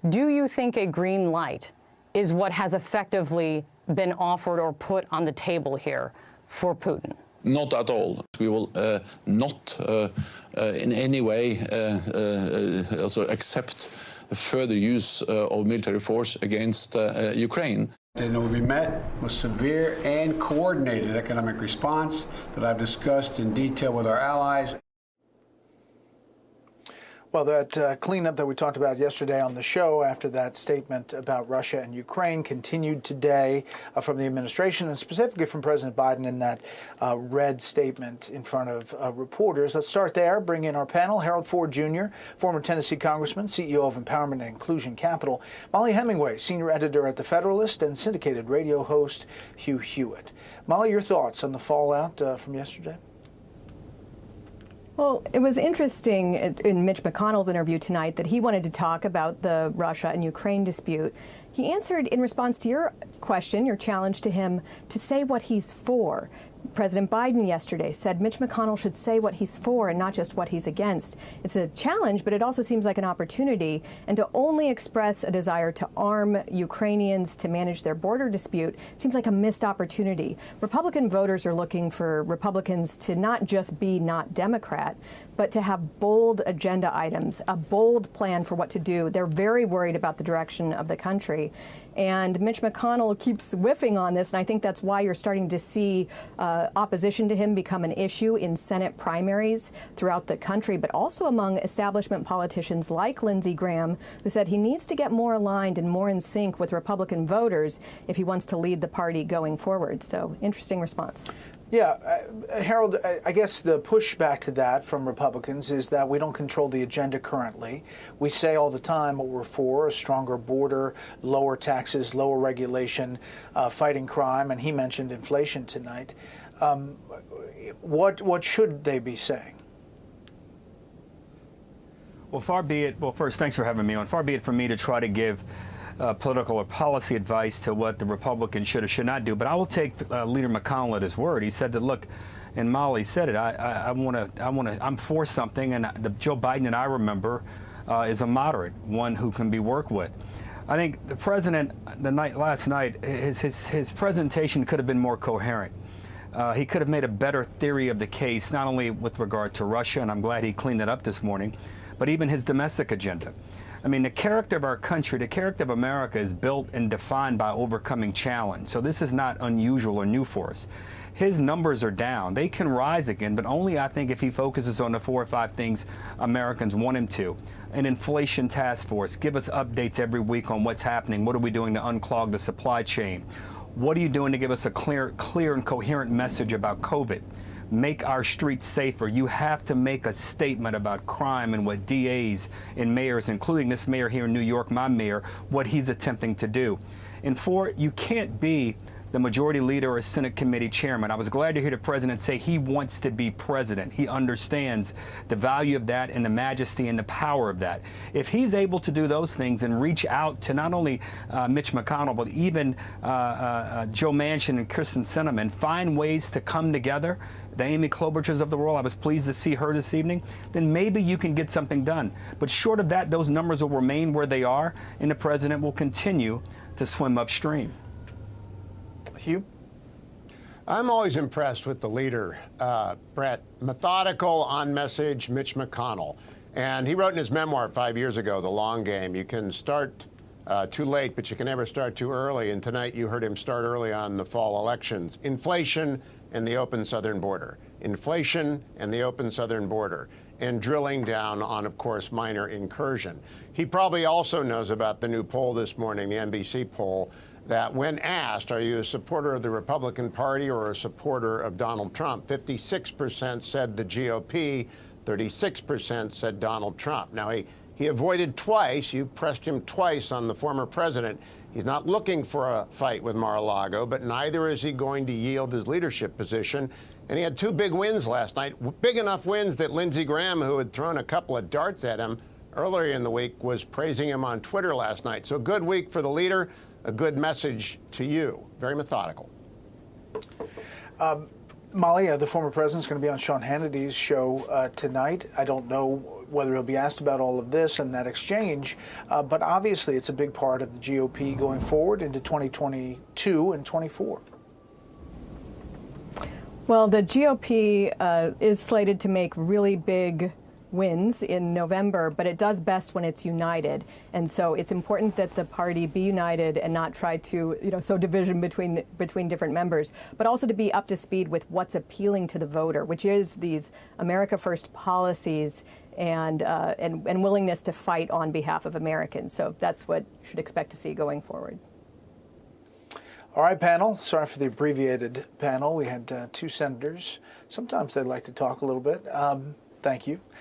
Do you think a green light is what has effectively been offered or put on the table here for Putin? Not at all. We will not in any way also accept further use of military force against Ukraine. And it will be met with severe and coordinated economic response that I've discussed in detail with our allies. Well, that cleanup that we talked about yesterday on the show after that statement about Russia and Ukraine continued today from the administration and specifically from President Biden in that red statement in front of reporters. Let's start there. Bring in our panel. Harold Ford Jr., former Tennessee congressman, CEO of Empowerment and Inclusion Capital. Molly Hemingway, senior editor at The Federalist, and syndicated radio host Hugh Hewitt. Molly, your thoughts on the fallout from yesterday? Well, it was interesting in Mitch McConnell's interview tonight that he wanted to talk about the Russia and Ukraine dispute. He answered in response to your question, your challenge to him, to say what he's for. President Biden yesterday said Mitch McConnell should say what he's for and not just what he's against. It's a challenge, but it also seems like an opportunity. And to only express a desire to arm Ukrainians to manage their border dispute seems like a missed opportunity. Republican voters are looking for Republicans to not just be not Democrat, but to have bold agenda items, a bold plan for what to do. They're very worried about the direction of the country. And Mitch McConnell keeps whiffing on this, and I think that's why you're starting to see opposition to him become an issue in Senate primaries throughout the country, but also among establishment politicians like Lindsey Graham, who said he needs to get more aligned and more in sync with Republican voters if he wants to lead the party going forward. So, interesting response. Yeah, Harold, I guess the pushback to that from Republicans is that we don't control the agenda currently. We say all the time what we're for, a stronger border, lower taxes, lower regulation, fighting crime, and he mentioned inflation tonight. What should they be saying? Well, far be it, well, first, thanks for having me on. Far be it from me to try to give political or policy advice to what the Republicans should or should not do. But I will take Leader McConnell at his word. He said that, look, and Molly said it, I'm for something, and the Joe Biden that I remember is a moderate, one who can be worked with. I think the president, last night, his presentation could have been more coherent. He could have made a better theory of the case, not only with regard to Russia, and I'm glad he cleaned it up this morning, but even his domestic agenda. I mean, the character of our country, the character of America is built and defined by overcoming challenge. So this is not unusual or new for us. His numbers are down. They can rise again, but only, I think, if he focuses on the 4 or 5 things Americans want him to. An inflation task force. Give us updates every week on what's happening. What are we doing to unclog the supply chain? What are you doing to give us a clear and coherent message about COVID? Make our streets safer. You have to make a statement about crime and what DAs and mayors, including this mayor here in New York, my mayor, what he's attempting to do. And 4, you can't be the majority leader or Senate committee chairman. I was glad to hear the president say he wants to be president. He understands the value of that and the majesty and the power of that. If he's able to do those things and reach out to not only Mitch McConnell, but even Joe Manchin and Kristen Sinema, and find ways to come together, the Amy Klobuchars of the world, I was pleased to see her this evening, then maybe you can get something done. But short of that, those numbers will remain where they are, and the president will continue to swim upstream. Hugh? I'm always impressed with the leader, Brett. Methodical, on message, Mitch McConnell. And he wrote in his memoir 5 years ago, The Long Game, you can start too late, but you can never start too early. And tonight you heard him start early on the fall elections. Inflation and the open southern border. Inflation and the open southern border. And drilling down on, of course, minor incursion. He probably also knows about the new poll this morning, the NBC poll, that when asked, are you a supporter of the Republican Party or a supporter of Donald Trump, 56% said the GOP, 36% said Donald Trump. Now, he avoided twice. You pressed him twice on the former president. He's not looking for a fight with Mar-a-Lago, but neither is he going to yield his leadership position. And he had 2 big wins last night, big enough wins that Lindsey Graham, who had thrown a couple of darts at him earlier in the week, was praising him on Twitter last night. So a good week for the leader. A good message to you. Very methodical. Molly, the former president's going to be on Sean Hannity's show tonight. I don't know whether he'll be asked about all of this and that exchange, but obviously it's a big part of the GOP going forward into 2022 and 24. Well, the GOP is slated to make really big wins in November, but it does best when it's united. And so it's important that the party be united and not try to, sow division between different members, but also to be up to speed with what's appealing to the voter, which is these America First policies and willingness to fight on behalf of Americans. So that's what you should expect to see going forward. All right, panel. Sorry for the abbreviated panel. We had two senators. Sometimes they like to talk a little bit. Thank you.